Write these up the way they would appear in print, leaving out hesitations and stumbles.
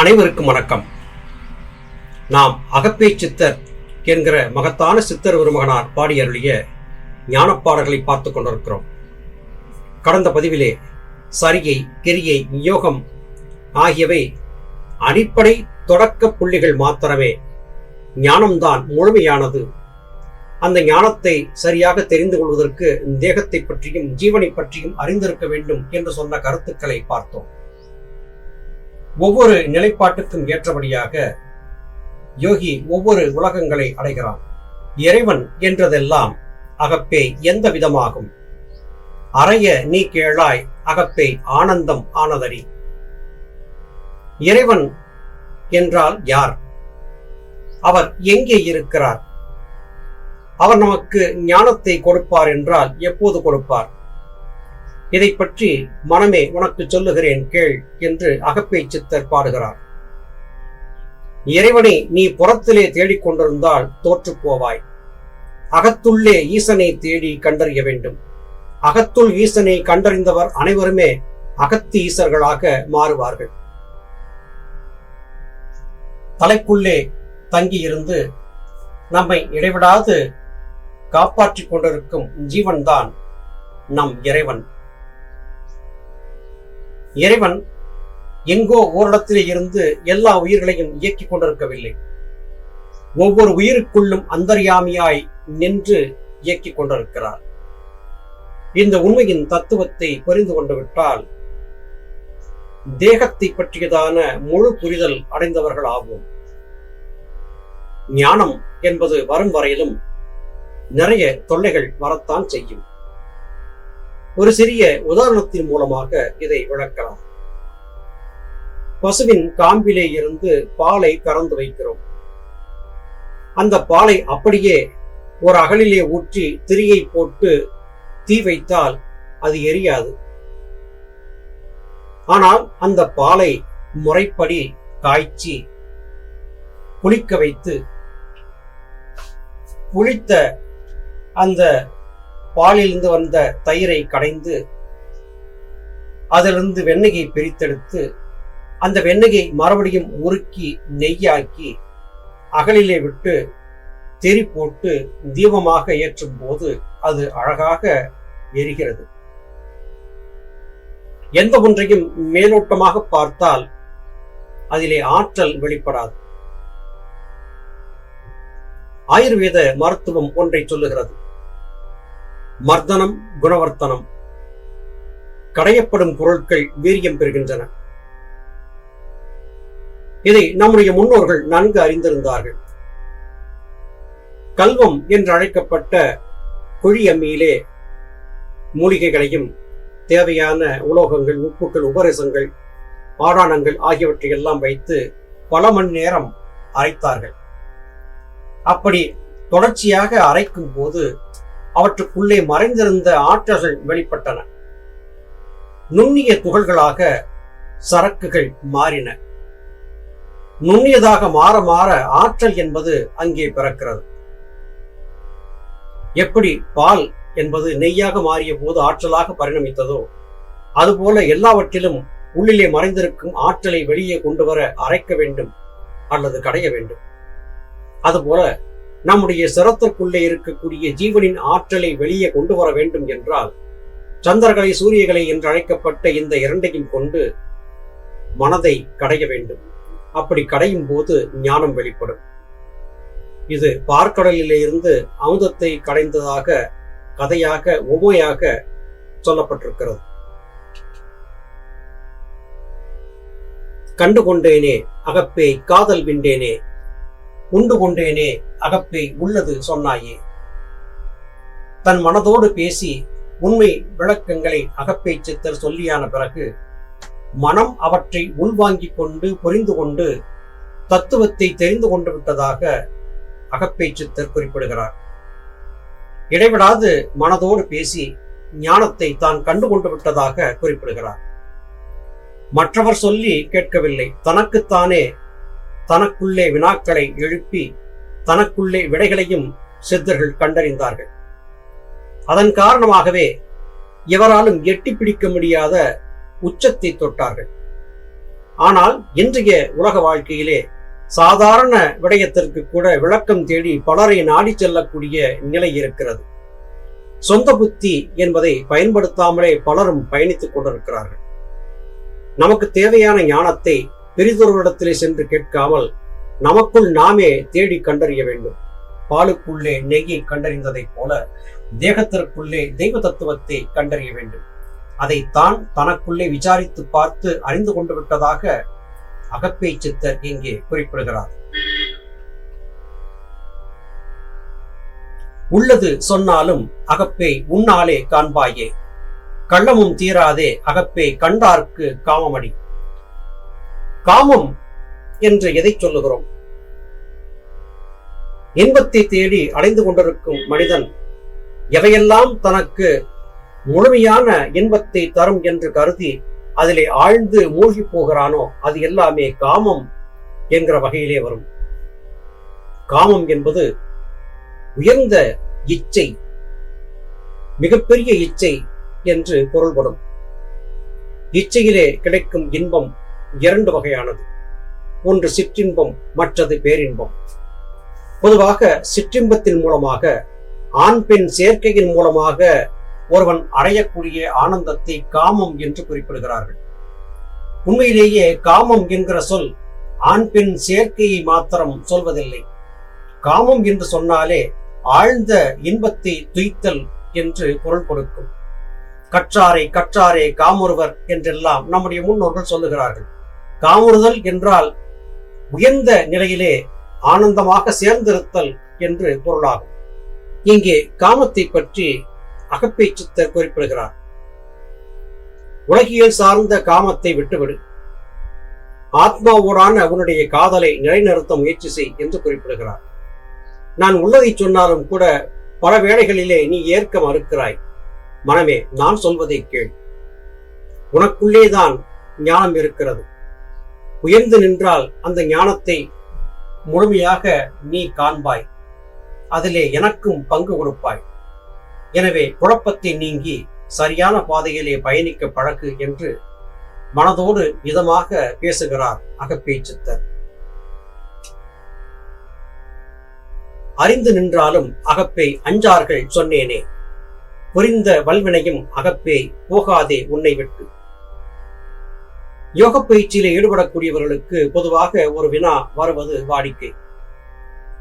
அனைவருக்கும் வணக்கம். நாம் அகப்பே சித்தர் என்கிற மகத்தான சித்தர் ஒருமகனார் பாடியருளிய ஞானப்பாடல்களை பார்த்து கொண்டிருக்கிறோம். கடந்த பதிவிலே சரியை, கிரியை, யோகம் ஆகியவை அடிப்படை தொடக்க புள்ளிகள் மாத்திரமே. ஞானம்தான் முழுமையானது. அந்த ஞானத்தை சரியாக தெரிந்து கொள்வதற்கு தேகத்தை பற்றியும் ஜீவனை பற்றியும் அறிந்திருக்க வேண்டும் என்று சொன்ன கருத்துக்களை பார்த்தோம். ஒவ்வொரு நிலைப்பாட்டுக்கும் ஏற்றபடியாக யோகி ஒவ்வொரு உலகங்களை அடைகிறான். இறைவன் என்றதெல்லாம் அகப்பே எந்த விதமாகும்? அறைய நீ கேளாய் அகப்பே ஆனந்தம் ஆனதறி. இறைவன் என்றால் யார்? அவர் எங்கே இருக்கிறார்? அவர் நமக்கு ஞானத்தை கொடுப்பார் என்றால் எப்போது கொடுப்பார்? இதை பற்றி மனமே உனக்கு சொல்லுகிறேன் கேள் என்று அகப்பே சித்தர் பாடுகிறார். இறைவனை நீ புறத்திலே தேடிக்கொண்டிருந்தால் தோற்று போவாய். அகத்துள்ளே ஈசனை தேடி கண்டறிய வேண்டும். அகத்துள் ஈசனை கண்டறிந்தவர் அனைவருமே அகத்து ஈசர்களாக மாறுவார்கள். தலைக்குள்ளே தங்கியிருந்து நம்மை இடைவிடாது காப்பாற்றிக் கொண்டிருக்கும் ஜீவன்தான் நம் இறைவன். இறைவன் எங்கோ ஓரிடத்திலே இருந்து எல்லா உயிர்களையும் இயக்கிக் கொண்டிருக்கவில்லை. ஒவ்வொரு உயிருக்குள்ளும் அந்தர்யாமியாய் நின்று இயக்கிக் கொண்டிருக்கிறார். இந்த உண்மையின் தத்துவத்தை புரிந்து கொண்டு விட்டால் தேகத்தை பற்றியதான முழு புரிதல் அடைந்தவர்கள் ஆவோம். ஞானம் என்பது வரும் வரையிலும் நிறைய தொல்லைகள் வரத்தான் செய்யும். ஒரு சிறிய உதாரணத்தின் மூலமாக இதை விளக்கலாம். பசுவின் காம்பிலே இருந்து பாலை கறந்து வைக்கிறோம். அந்த பாலை அப்படியே ஒரு அகலிலே ஊற்றி திரியை போட்டு தீ வைத்தால் அது எரியாது. ஆனால் அந்த பாலை முறைப்படி காய்ச்சி புளிக்க வைத்து புளித்த அந்த பாலிலிருந்து வந்த தயிரை கடைந்து அதிலிருந்து வெண்ணெயை பிரித்தெடுத்து அந்த வெண்ணெயை மறுபடியும் உருக்கி நெய்யாக்கி அகலிலே விட்டு தெரி போட்டு தீபமாக ஏற்றும் போது அது அழகாக எரிகிறது. எந்த ஒன்றையும் மேலோட்டமாக பார்த்தால் அதிலே ஆற்றல் வெளிப்படாது. ஆயுர்வேத மருத்துவம் ஒன்றை சொல்லுகிறது. மர்தனம் குணவர்த்தனம். கடையப்படும் பொருட்கள் வீரியம் பெறுகின்றன. இதை நம்முடைய முன்னோர்கள் நன்கு அறிந்திருந்தார்கள். கல்வம் என்று அழைக்கப்பட்ட குழியம்மியிலே மூலிகைகளையும் தேவையான உலோகங்கள், உப்புக்கள், உபரசங்கள், பாடானங்கள் ஆகியவற்றை எல்லாம் வைத்து பல மணி நேரம் அரைத்தார்கள். அப்படி தொடர்ச்சியாக அரைக்கும் போது அவற்றுக்குள்ளே மறைந்திருந்த ஆற்றல்கள் வெளிப்பட்டன. நுண்ணிய துகள்களாக சரக்குகள் மாறின. நுண்ணியதாக மாற மாற ஆற்றல் என்பது அங்கே பிறக்கிறது. எப்படி பால் என்பது நெய்யாக மாறிய போது ஆற்றலாக பரிணமித்ததோ அதுபோல எல்லாவற்றிலும் உள்ளிலே மறைந்திருக்கும் ஆற்றலை வெளியே கொண்டு வர அரைக்க வேண்டும் அல்லது கடைய வேண்டும். அதுபோல நம்முடைய சிரத்திற்குள்ளே இருக்கக்கூடிய ஜீவனின் ஆற்றலை வெளியே கொண்டு வர வேண்டும் என்றால் சந்திரகலை, சூரியகலை என்று அழைக்கப்பட்ட இந்த இரண்டையும் கொண்டு மனதை கடைய வேண்டும். அப்படி கடையும் போது ஞானம் வெளிப்படும். இது பார்க்கடலிலே இருந்து அமுதத்தை கடைந்ததாக கதையாக உமையாக சொல்லப்பட்டிருக்கிறது. கண்டு கொண்டேனே அகப்பே காதல் விண்டேனே, உண்டு கொண்டேனே அகப்பே உள்ளது சொன்னாயே. தன் மனதோடு பேசி உண்மை விளக்கங்களை அகப்பே சித்தர் சொல்லியான பிறகு மனம் அவற்றை உள்வாங்கிக் கொண்டு புரிந்து கொண்டு தத்துவத்தை தெரிந்து கொண்டு விட்டதாக அகப்பே சித்தர் குறிப்பிடுகிறார். இடைவிடாது மனதோடு பேசி ஞானத்தை தான் கண்டுகொண்டு விட்டதாக குறிப்பிடுகிறார். மற்றவர் சொல்லி கேட்கவில்லை, தனக்குத்தானே தனக்குள்ளே வினாக்களை எழுப்பி தனக்குள்ளே விடைகளையும் சித்தர்கள் கண்டறிந்தார்கள். அதன் காரணமாகவே எவராலும் எட்டி பிடிக்க முடியாத உச்சத்தை தொட்டார்கள். ஆனால் இன்றைய உலக வாழ்க்கையிலே சாதாரண விடயத்திற்கு கூட விளக்கம் தேடி பலரை நாடி செல்லக்கூடிய நிலை இருக்கிறது. சொந்த புத்தி என்பதை பயன்படுத்தாமலே பலரும் பயணித்துக் கொண்டிருக்கிறார்கள். நமக்கு தேவையான ஞானத்தை பெரிதொருவரிடத்திலே சென்று கேட்காமல் நமக்குள் நாமே தேடி கண்டறிய வேண்டும். பாலுக்குள்ளே நெய்யை கண்டறிந்ததைப் போல தேகத்திற்குள்ளே தெய்வ தத்துவத்தை கண்டறிய வேண்டும். அதைத்தான் தனக்குள்ளே விசாரித்து பார்த்து அறிந்து கொண்டு விட்டதாக அகப்பை சித்தர் இங்கே குறிப்பிடுகிறார். உள்ளது சொன்னாலும் அகப்பை உன்னாலே காண்பாயே, கள்ளமும் தீராதே அகப்பை கண்டார்க்கு காமமடி. காமம் என்று எதை சொல்லுகிறோம்? இன்பத்தை தேடி அடைந்து கொண்டிருக்கும் மனிதன் எவையெல்லாம் தனக்கு முழுமையான இன்பத்தை தரும் என்று கருதி அதிலே ஆழ்ந்து மூழ்கி போகிறானோ அது எல்லாமே காமம் என்கிற வகையிலே வரும். காமம் என்பது உயர்ந்த இச்சை, மிகப்பெரிய இச்சை என்று பொருள்படும். இச்சையிலே கிடைக்கும் இன்பம் இரண்டு வகையானது. ஒன்று சிற்றின்பம், மற்றது பேரின்பம். பொதுவாக சிற்றின்பத்தின் மூலமாக, ஆண் பெண் சேர்க்கையின் மூலமாக ஒருவன் அடையக்கூடிய ஆனந்தத்தை காமம் என்று குறிப்பிடுகிறார்கள். உண்மையிலேயே காமம் என்கிற சொல் ஆண் பெண் சேர்க்கையை மாத்திரம் சொல்வதில்லை. காமம் என்று சொன்னாலே ஆழ்ந்த இன்பத்தை துய்த்தல் என்று பொருள் கொடுக்கும். கற்றாரை கற்றாரே காமுறுவர் என்றெல்லாம் நம்முடைய முன்னோர்கள் சொல்லுகிறார்கள். காமுறுதல் என்றால் உயர்ந்த நிலையிலே ஆனந்தமாக சேர்ந்திருத்தல் என்று பொருளாகும். இங்கே காமத்தை பற்றி அகப்பை சித்தர் குறிப்பிடுகிறார். உலகியல் சார்ந்த காமத்தை விட்டுவிடு, ஆத்மாவோடான உன்னுடைய காதலை நிலைநிறுத்த முயற்சி செய் என்று குறிப்பிடுகிறார். நான் உள்ளதை சொன்னாலும் கூட பல வேளைகளிலே நீ ஏற்க மறுக்கிறாய். மனமே, நான் சொல்வதை கேள். உனக்குள்ளேதான் ஞானம் இருக்கிறது. உயர்ந்து நின்றால் அந்த ஞானத்தை முழுமையாக நீ காண்பாய். அதிலே எனக்கும் பங்கு கொடுப்பாய். எனவே குழப்பத்தை நீங்கி சரியான பாதையிலே பயணிக்க பழகு என்று மனதோடு இதமாக பேசுகிறார் அகப்பை சித்தர். அறிந்து நின்றாலும் அகப்பை அஞ்சார்கள் சொன்னேனே, புரிந்த வல்வினையும் அகப்பே போகாதே உன்னை விட்டு. யோக பயிற்சியிலே ஈடுபடக்கூடியவர்களுக்கு பொதுவாக ஒரு வினா வருவது வாடிக்கை.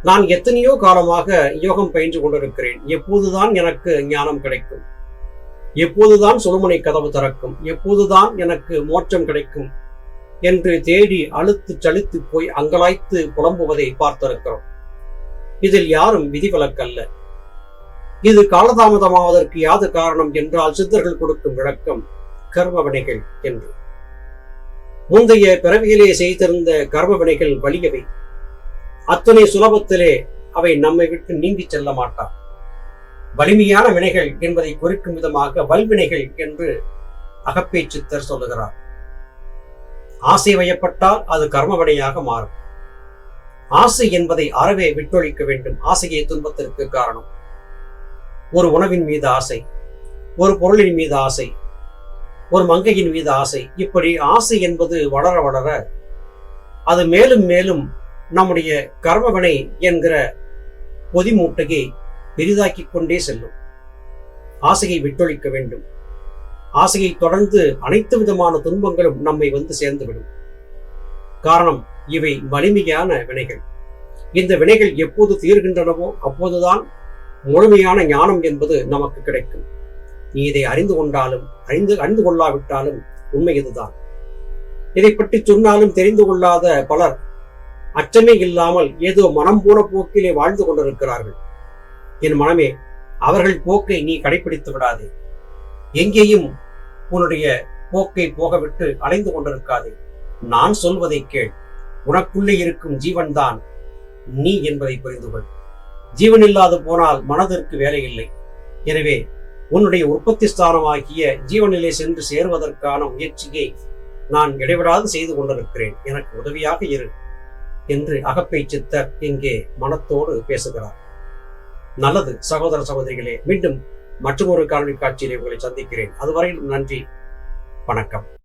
நான் எத்தனையோ காலமாக யோகம் பயின்று கொண்டிருக்கிறேன், எப்போதுதான் எனக்கு ஞானம் கிடைக்கும், எப்போதுதான் சுழுமுனை கதவு திறக்கும், எப்போதுதான் எனக்கு மோட்சம் கிடைக்கும் என்று தேடி அழுத்து சலித்து போய் அங்கலாய்த்து புலம்புவதை பார்த்திருக்கிறோம். இதில் யாரும் விதிவிலக்கல்ல. இது காலதாமதமாவதற்கு யாது காரணம் என்றால் சித்தர்கள் கொடுக்கும் விளக்கம் கர்ம வினைகள் என்று. முந்தைய பிறவியிலே செய்திருந்த கர்ம வினைகள் வலியவை. அத்தனை சுலபத்திலே அவை நம்மை விட்டு நீங்கி செல்ல மாட்டார். வலிமையான வினைகள் என்பதை குறிக்கும் விதமாக வல்வினைகள் என்று அகப்பை சித்தர் சொல்லுகிறார். ஆசை வயப்பட்டால் அது கர்ம வினையாக மாறும். ஆசை என்பதை அறவே விட்டொழிக்க வேண்டும். ஆசையே துன்பத்திற்கு காரணம். ஒரு உணவின் மீது ஆசை, ஒரு பொருளின் மீது ஆசை, ஒரு மங்கையின் மீது ஆசை. இப்படி ஆசை என்பது வளர வளர அது மேலும் மேலும் நம்முடைய கர்மவினை என்கிற பொதி மூட்டையை பெரிதாக்கி கொண்டே செல்லும். ஆசையை விட்டொழிக்க வேண்டும். ஆசையை தொடர்ந்து அனைத்து விதமான துன்பங்களும் நம்மை வந்து சேர்ந்துவிடும். காரணம், இவை வலிமையான வினைகள். இந்த வினைகள் எப்போது தீர்கின்றனவோ அப்போதுதான் முழுமையான ஞானம் என்பது நமக்கு கிடைக்கும். நீ இதை அறிந்து கொண்டாலும் அறிந்து கொள்ளாவிட்டாலும் உண்மை இதுதான். இதை பற்றி சொன்னாலும் தெரிந்து கொள்ளாத பலர் அச்சமே இல்லாமல் ஏதோ மனம் போன போக்கிலே வாழ்ந்து கொண்டிருக்கிறார்கள். என் மனமே, அவர்கள் போக்கை நீ கடைபிடித்து விடாதே. எங்கேயும் உன்னுடைய போக்கை போகவிட்டு அலைந்து கொண்டிருக்காதே. நான் சொல்வதை கேள். உனக்குள்ளே இருக்கும் ஜீவன்தான் நீ என்பதை புரிந்து கொள். ஜீவன் இல்லாது போனால் மனதிற்கு வேலை இல்லை. எனவே உன்னுடைய உற்பத்தி ஸ்தானமாகிய ஜீவனிலே சென்று சேருவதற்கான முயற்சியை நான் இடைவிடாது செய்து கொண்டிருக்கிறேன். எனக்கு உதவியாக இரு என்று அகப்பை சித்தர் இங்கே மனத்தோடு பேசுகிறார். நல்லது சகோதர சகோதரிகளே, மீண்டும் மற்றொரு காணொளி காட்சியிலே உங்களை சந்திக்கிறேன். அதுவரையில் நன்றி, வணக்கம்.